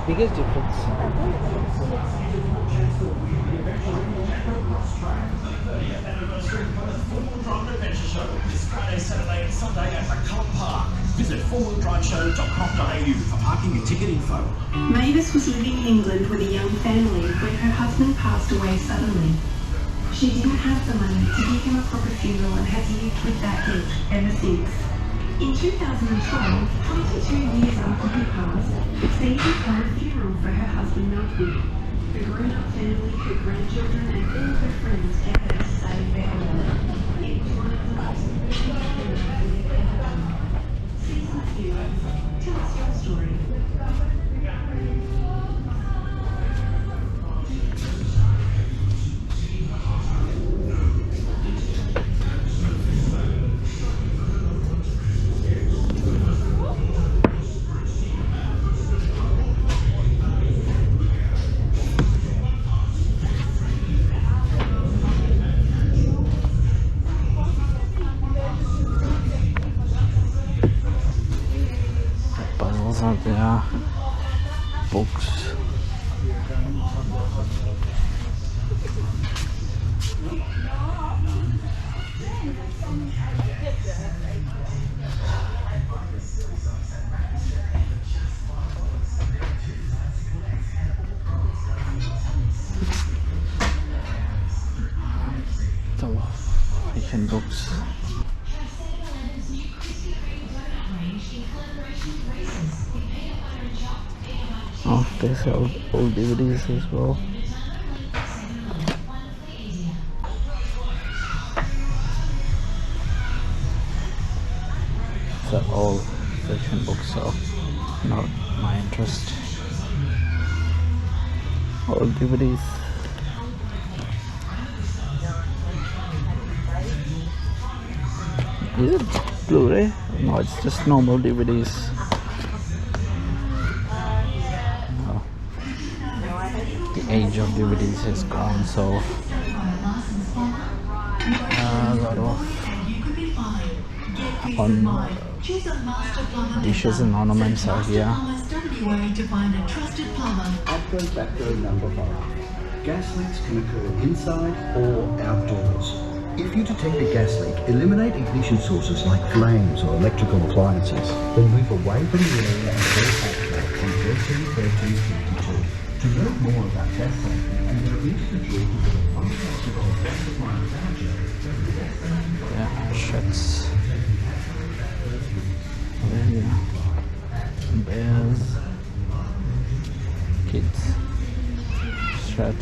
Biggest difference. This Friday, Saturday and Sunday at McCullum Park. Visit fourwheeldriveshow.com.au for parking and ticket info. Mavis was living in England with a young family when her husband passed away suddenly. She didn't have the money to give him a proper funeral and has lived with that debt ever since. In 2012, 22 years after he passed, Phoebe held a funeral for her husband Malcolm. The grown-up family, her grandchildren and all her friends gathered to say farewell. It was one of the most moving funerals they've ever done. Season Funerals, tell us your story. Puzzles out there, books. So, Asian books. Oh, they sell old DVDs as well. They're all fiction books, so not my interest. Old DVDs. Is it Blu-ray? No, it's just normal DVDs. The age of DVDs is gone, so a lot of dishes and ornaments are here. Backroad number 5. Gas leaks can occur inside or outdoors. If you detect a gas leak, eliminate ignition sources like flames or electrical appliances. Then move away from the area and contact on 131352. To learn more about gas safety and go into the drill to the untrustable gas supply manager. Yeah, shirts. Yeah. Bears. Kids. Shirt.